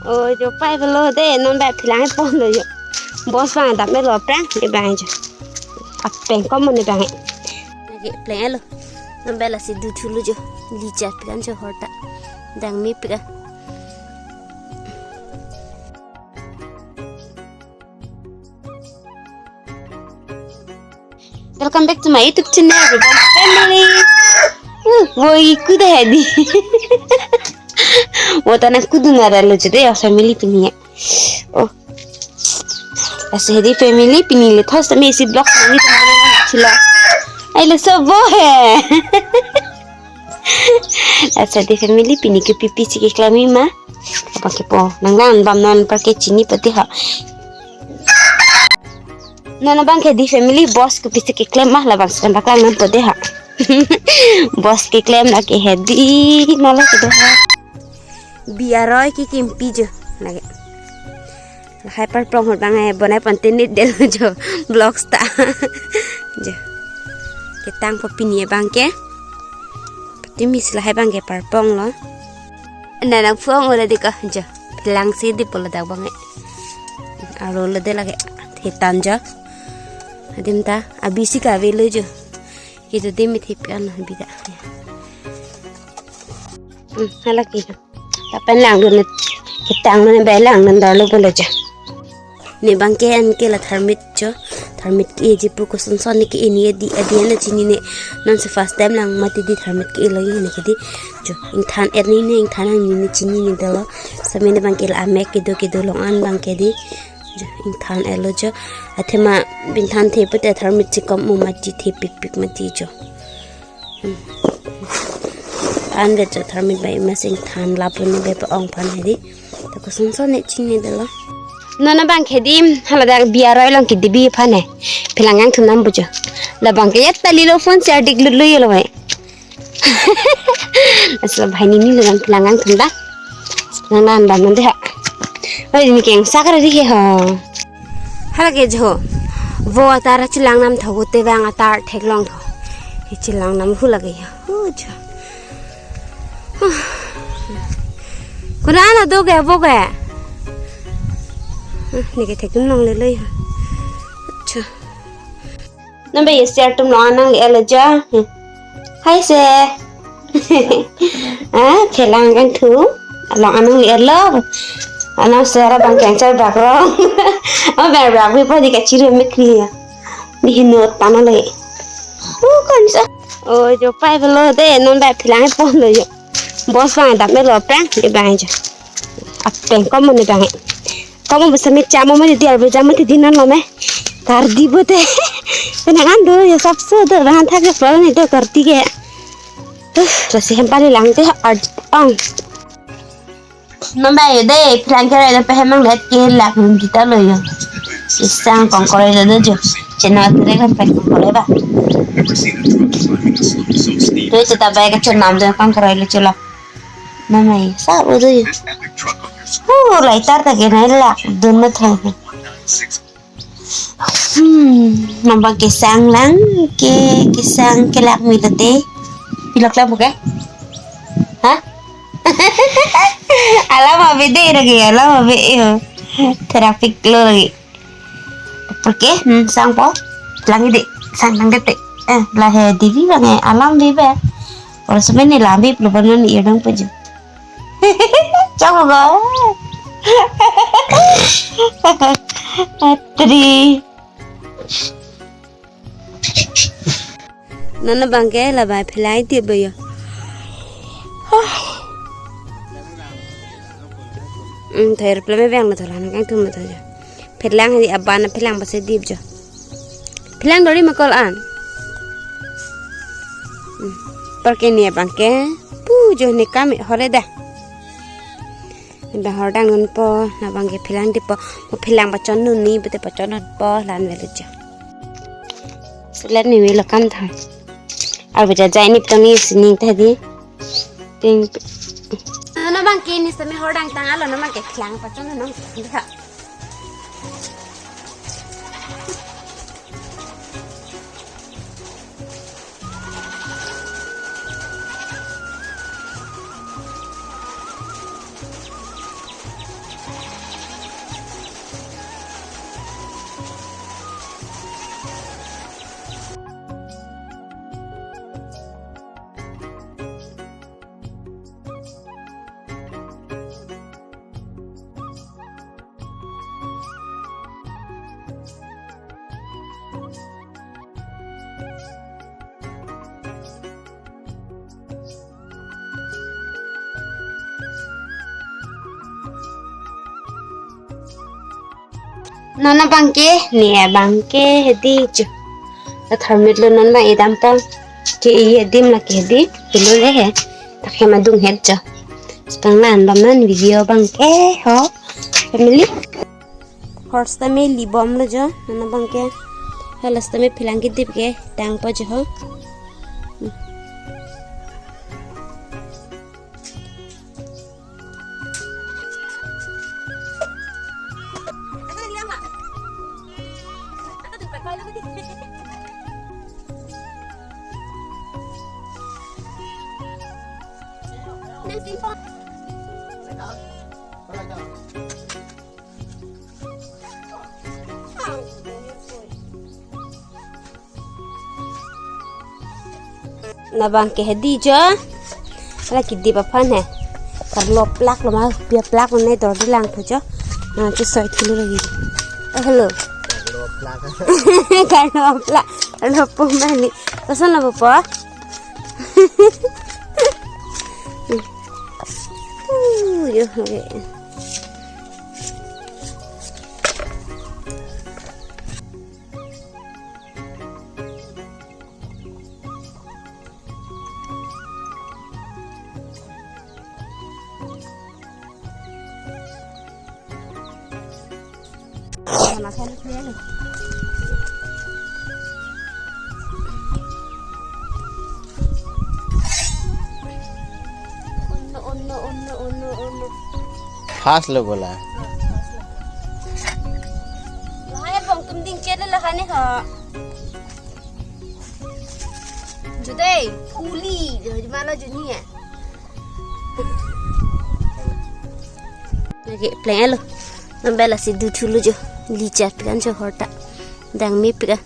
ôi cho phải vào lô đây non bẹp thì láng bón rồi chứ boss vàng đặt mấy lò prang để bang chứ áp bèn có một bang cái plan luôn non bẹp là sẽ đưa thulu chứ đi chặt plan cho họ ta đang mi pika Welcome back to my YouTube channel, Rebang Family. Woi, kuda hadi. Wah, tanah kudu nara lo jadi ya family pini ya. Oh, asal hadi family pini le. Thos kami isi blog ini teman-teman cila. Ayo sobo he. Asal hadi family pini ke pipi sikit kelami mah. Apa kepo? Nanglan bam non pakai cini peti ha. Nana bang di family boss ku pisi ke claim mah lah bang sekarang bakal nampak deh ha. Boss ke claim lagi hedi nolak itu ha. Biaroy ki kimpi jo lagi. Hyper plong hot bang bonai pantenit del jo vlogs ta. Jo. Ketang popini bang ke. Timis lah bang ke parpong lo. Nana fuang udah dikah jo. Langsi di pola dak bang. Aro le de lagi hitan jo. Adim ta abisi ka velo jo itu dem thipian bida halaki tapan lang dun kitang ne belang nan dalo bolo ja ne bangke an ke la thermit jo thermit ki ji pu ko son son ni ki ni di adiana chini ne non se fast time lang mati di thermit ki lagi ne ki di jo ing than et ni ne ing than ni chini ni dalo samene bangke la ame ki do long an bangke di ing than elo jo athema bin than the pute thermit chikom mu machi the pik pik mati jo an de jo thermit bai masing than lapun be pa ong phan hedi ta ko son son ne chini delo nona bang khedi hala da biaroi long ki dibi phane philangang thunam bujo la bang ke tali lo phone share dik lu yelo bai asla bhai ni lo philangang thunda nan dan nan de ha oi ni keng sakara ri he ha halage jo wo atara chilang nam thogote bang atar theklong tho hi chilang nam hu lage ha ho jo kuna na do ge bo ge ni ke thekum long le le acha nambe ye share tum lo anang le la ja hai se thelang gang thu lo anang le lo Anak saya bang kengcar bakro, bang bang we padi kecil mikri ya, di hinut tanah lagi. Kan sah, oh jo pai belo deh non bap hilang pon lo jo, bos bang tak melo prang di bang jo, apa kamu nih bang, kamu bisa mencam mau di dial berjam di dinan lo meh, kardi bote, kenangan do ya sabse do bang thak ke flow nih do kardi ke, rasi hempali lang deh ang. Nó bay ở đây, plan cái này nó phải mang lại kia lạc mình đi tới lời rồi. Sang còn có đây là được chưa? Chỉ nói từ đây không phải còn có đấy bà. Tôi chỉ ta bay cái chân nằm rồi con có đây là chưa lọc. Mà mày sao vậy đây? Lại tar ta cái này lạc đơn nó thôi. Mà bằng cái sang lắng cái sang cái lạc mình là thế. Đi lạc làm một cái. Hả? Alam abide lagi, alam abide traffic lo lagi. Porque sang po, lang ide, sang lang dete. Lah he divi bang alam dive. Or sebenarnya lambi pelubanan iya dong puju. Coba Tri. Nana bangke lah bay pelai dia bayo. Thầy rồi mới vàng là thằng làm cái thùng mà thôi, phết lang thì áp bàn phết lang bớt sẽ điệp cho, phết lang đó đi mà coi ăn, porque ni áp bàn cái, pu jo ni kami hore dah, dah hore đang ngon po, na bàn cái phết lang đi po, một phết lang bớt chọn nụ ni, bớt chọn nụ po làm về được chưa, selain ni là cam thôi, à bây giờ trái nếp tao ni xin thế đi, tiếng nó bang kia ni sami hordang tanga lo nó mang cái khlang pa chon nó được Nona bangke nia bangke hedi ju. Thermit lo non bang idam pang ke dim la ke di kilo le he tak he madung het jo. Stang nan baman video bangke ho family. Horse ta me li bom lo jo nona bangke. Halas ta me philangi dip ke tang pa jo ho. Na bang ke hedi jo la ki di ba phan hai kar lo plak lo ma pia plak lo nei dor di lang tho jo na chu soi thilu lagi hello kar lo plak lo pu mani kasan la pa yo Makan dia ni. Oh no. Fast लो बोला Lahaya bang tumding kela lahane ha. Judai puli di mana junia. Lagi plan lo. Nambela si dulu jo. Licat kan jo horta. Dang mi pika.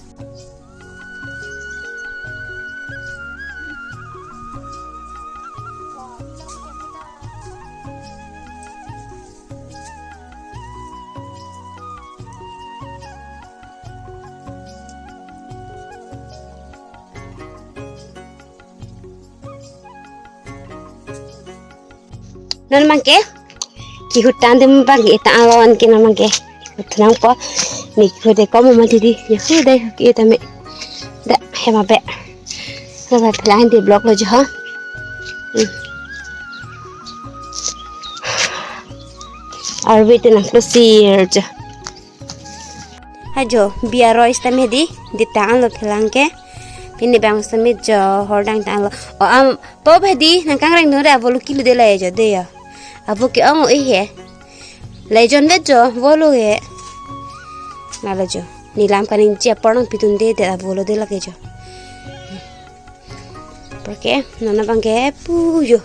Non mangke ki hutan dem bagi ta awan ki non mangke hutan po ni ko de ko ma di ya hu de ki ta me da he ma be sa ba plan di blog lo jo ha ar wait na ko sir jo ha jo biaro ista me di ta an lo plan ke pini bang samit jo hordang ta lo o am po bedi nang kang reng no da bolu kilo de la jo de ya abu ki ang oi he lejon de jo bolu he nala jo nilam kanin che porang pitun de bolu de la ke jo porque nona bangke puyo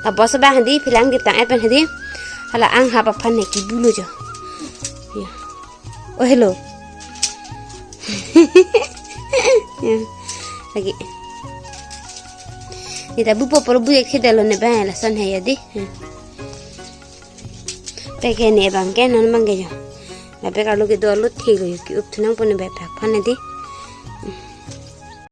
abo sa bang di pilang di tang et ban hedi hala ang ha pa phan ne ki bulu jo oh hello lagi kita bupo por bu ek hedalo ne ba la san he yadi peke ne bangke non mangge jo na pe ka lo ke do lo thi lo ki up thunang pone ba phak phane di